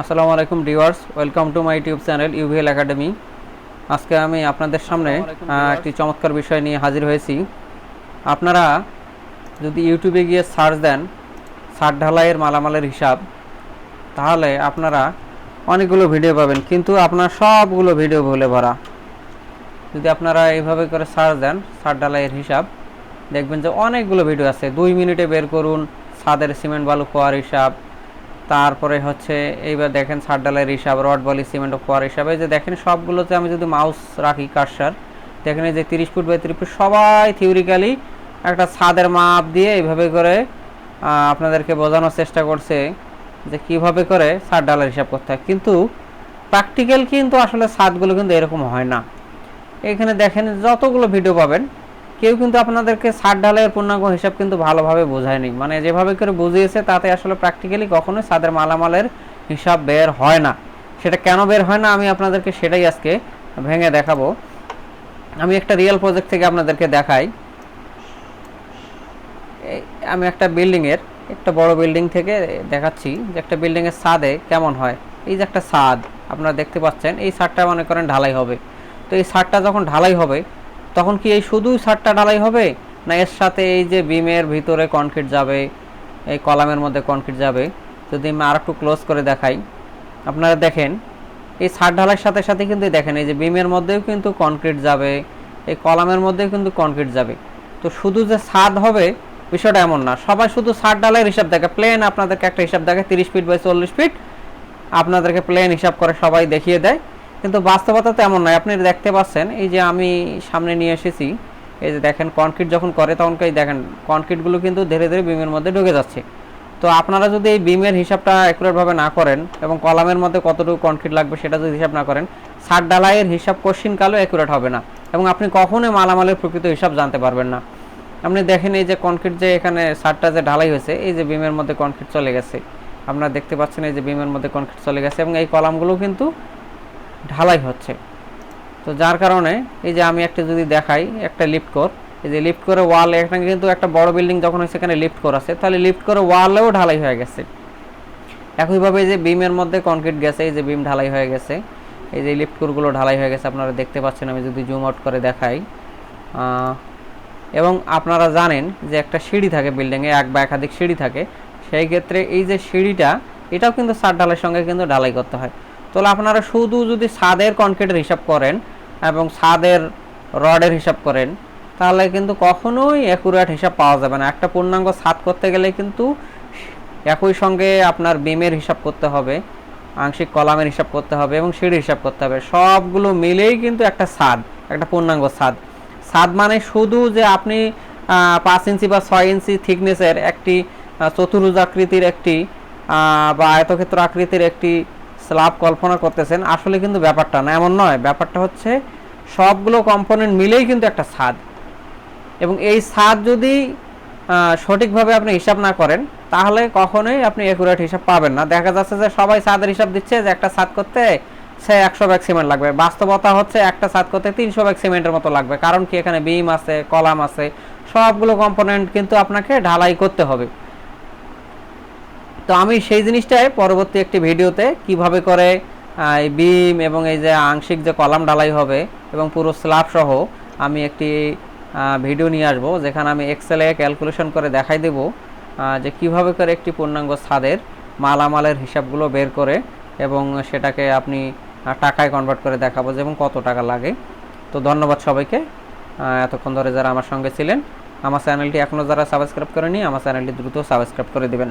আসসালামু আলাইকুম viewers, welcome to my YouTube channel UVL academy. আজকে আমি আপনাদের সামনে একটি চমৎকার বিষয় নিয়ে হাজির হয়েছি। আপনারা যদি ইউটিউবে গিয়ে সার্চ দেন ছাদ ঢালাইয়ের মালামালের হিসাব, তাহলে আপনারা অনেকগুলো ভিডিও পাবেন, কিন্তু আপনার সবগুলো ভিডিও ভুলে ভরা। যদি আপনারা এইভাবে করে সার্চ দেন ছাদ ঢালাইয়ের হিসাব, দেখবেন যে অনেকগুলো ভিডিও আছে। 2 মিনিটে বের করুন ছাদের সিমেন্ট বালু খোয়ার হিসাব, তারপরে হচ্ছে এইবার দেখেন ছাদ ঢালাইয়ের হিসাব, রড বালি সিমেন্ট খোয়ার হিসাবে। যে দেখেন সবগুলোতে আমি যদি মাউস রাখি কার্সার, দেখেন যে 30 ফুট বাই 30 ফুট সবাই থিওরিক্যালি একটা ছাদের মাপ দিয়ে এইভাবে করে আপনাদেরকে বোঝানোর চেষ্টা করছে যে কিভাবে করে ছাদ ঢালাইয়ের হিসাব করতে হয়। কিন্তু প্র্যাকটিক্যাল কিন্তু আসলে ছাদগুলো কিন্তু এরকম হয় না। এখানে দেখেন যতগুলো ভিডিও পাবেন, কেউ কিন্তু আপনাদেরকে ছাদ ঢালাইয়ের পূর্ণাঙ্গ হিসাব কিন্তু ভালোভাবে বোঝায়নি। মানে যেভাবে করে বুঝিয়েছে তাতে আসলে প্র্যাকটিক্যালি কখনোই ছাদের মালামালের হিসাব বের হয় না। সেটা কেন বের হয় না আমি আপনাদেরকে সেটাই আজকে ভেঙে দেখাবো। আমি একটা রিয়েল প্রজেক্ট থেকে আপনাদেরকে দেখাই। আমি একটা বিল্ডিংয়ের, একটা বড় বিল্ডিং থেকে দেখাচ্ছি যে একটা বিল্ডিংয়ের ছাদে কেমন হয়। এই যে একটা ছাদ আপনারা দেখতে পাচ্ছেন, এই ছাদটা মনে করেন ঢালাই হবে। তো এই ছাদটা যখন ঢালাই হবে, তখন কি এই শুধুই ছাদটা ঢালাই হবে, না এর সাথে এই যে বিমের ভিতরে কনক্রিট যাবে, এই কলামের মধ্যে কনক্রিট যাবে। যদি আমি আর একটু ক্লোজ করে দেখাই, আপনারা দেখেন এই ছাদ ঢালাইয়ের সাথে সাথে কিন্তু দেখেন এই যে বিমের মধ্যেও কিন্তু কনক্রিট যাবে, এই কলামের মধ্যেও কিন্তু কনক্রিট যাবে। তো শুধু যে ছাদ হবে বিষয়টা এমন না। সবাই শুধু ছাদ ঢালাইয়ের হিসাব দেখে, প্লেন আপনাদেরকে একটা হিসাব দেখে 30 ফিট বাই 40 ফিট আপনাদেরকে প্লেন হিসাব করে সবাই দেখিয়ে দেয়। কিন্তু বাস্তবতা তেমন নয়। আপনি দেখতে পাচ্ছেন এই যে আমি সামনে নিয়ে এসেছি, এই যে দেখেন কনক্রিট যখন করে তখন দেখেন কনক্রিটগুলো কিন্তু ধীরে ধীরে বিমের মধ্যে ঢুকে যাচ্ছে। তো আপনারা যদি এই বিমের হিসাবটা অ্যাকুরেটভাবে না করেন এবং কলামের মধ্যে কতটুকু কনক্রিট লাগবে সেটা যদি হিসাব না করেন, ছাদ ঢালাইয়ের হিসাব কোশ্চিনকালেও অ্যাকুরেট হবে না এবং আপনি কখনোই মালামালের প্রকৃত হিসাব জানতে পারবেন না। আপনি দেখেন এই যে কনক্রিট যে এখানে ছাদটা যে ঢালাই হয়েছে, এই যে বিমের মধ্যে কনক্রিট চলে গেছে, আপনারা দেখতে পাচ্ছেন এই যে বিমের মধ্যে কনক্রিট চলে গেছে এবং এই কলামগুলো কিন্তু ঢালাই হচ্ছে। তো যার কারণে এই যে আমি একটা যদি দেখাই, একটা লিফট কোর, এই যে লিফট করে ওয়াল, এখানে কিন্তু একটা বড় বিল্ডিং যখন হয়েছে এখানে লিফট কোর আছে, তাহলে লিফট করে ওয়ালেও ঢালাই হয়ে গেছে। একইভাবে এই যে বিমের মধ্যে কনক্রিট গেছে, এই যে বিম ঢালাই হয়ে গেছে, এই যে লিফট কোরগুলো ঢালাই হয়ে গেছে আপনারা দেখতে পাচ্ছেন। আমি যদি জুম আউট করে দেখাই, এবং আপনারা জানেন যে একটা সিঁড়ি থাকে বিল্ডিংয়ে, এক বা একাধিক সিঁড়ি থাকে, সেই ক্ষেত্রে এই যে সিঁড়িটা এটাও কিন্তু ছাদ ঢালাইয়ের সঙ্গে কিন্তু ঢালাই করতে হয়। তাহলে আপনারা শুধু যদি ছাদের কনক্রিটের হিসাব করেন এবং ছাদের রডের হিসাব করেন, তাহলে কিন্তু কখনোই অ্যাকুরেট হিসাব পাওয়া যাবে না। একটা পূর্ণাঙ্গ ছাদ করতে গেলে কিন্তু একই সঙ্গে আপনার বিমের হিসাব করতে হবে, আংশিক কলামের হিসাব করতে হবে এবং সিঁড়ির হিসাব করতে হবে। সবগুলো মিলেই কিন্তু একটা ছাদ, একটা পূর্ণাঙ্গ ছাদ। ছাদ মানে শুধু যে আপনি 5 ইঞ্চি বা 6 ইঞ্চি থিকনেসের একটি চতুর্ভুজ আকৃতির একটি বা আয়তক্ষেত্র আকৃতির একটি স্ল্যাব কল্পনা করতেছেন, আসলে কিন্তু ব্যাপারটা না, এমন নয়। ব্যাপারটা হচ্ছে সবগুলো কম্পোনেন্ট মিলেই কিন্তু একটা ছাদ। এবং এই ছাদ যদি সঠিকভাবে আপনি হিসাব না করেন, তাহলে কখনোই আপনি অ্যাকুরেট হিসাব পাবেন না। দেখা যাচ্ছে যে সবাই ছাদের হিসাব দিচ্ছে যে একটা ছাদ করতে সে 100 ব্যাগ সিমেন্ট লাগবে। বাস্তবতা হচ্ছে একটা ছাদ করতে 300 ব্যাগ সিমেন্টের মতো লাগবে। কারণ কি, এখানে বিম আছে, কলাম আছে, সবগুলো কম্পোনেন্ট কিন্তু আপনাকে ঢালাই করতে হবে। তো আমি সেই জিনিসটাই পরবর্তী একটি ভিডিওতে কিভাবে করে এই বিম এবং এই যে আংশিক যে কলাম ঢালাই হবে এবং পুরো স্ল্যাব সহ আমি একটি ভিডিও নিয়ে আসবো, যেখানে আমি এক্সেলে ক্যালকুলেশন করে দেখাই দেব যে কিভাবে করে একটি পূর্ণাঙ্গ ছাদের মালামালের হিসাবগুলো বের করে এবং সেটাকে আপনি টাকায় কনভার্ট করে দেখাবো যে এবং কত টাকা লাগে। তো ধন্যবাদ সবাইকে, এতক্ষণ ধরে যারা আমার সঙ্গে ছিলেন। আমার চ্যানেলটি এখনও যারা সাবস্ক্রাইব করেনি, আমার চ্যানেলটি দ্রুত সাবস্ক্রাইব করে দেবেন।